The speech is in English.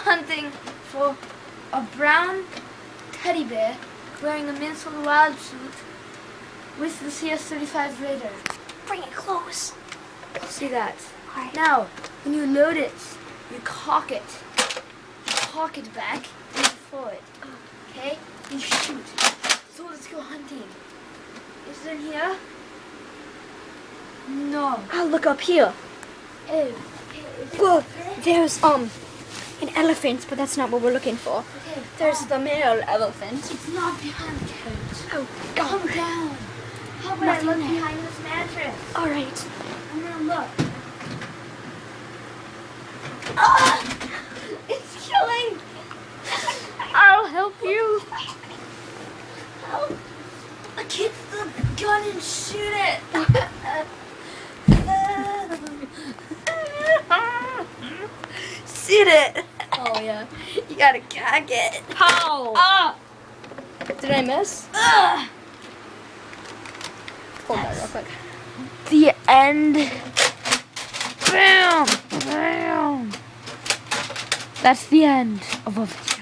hunting for a brown teddy bear wearing a Minnesota Wild suit with the CS-35 radar. Bring it close. See that? Alright. Now, when you load it, you cock it. You cock it back and you forward. Okay? You shoot. So let's go hunting. Is it in here? No. I'll look up here. Oh. Okay. Whoa, there's an elephant, but that's not what we're looking for. Okay. There's the male elephant. It's not behind the couch. Oh, Calm God. down. How about I Nothing look there. behind this mattress? All right. I'm gonna look. Ah! It's killing! I'll help you. Help! Get the gun and shoot it! Shoot it! Oh, yeah. You gotta cock it. How? Ah! Did I miss? Ah! Hold that real quick. The end. Bam! Bam! That's the end of a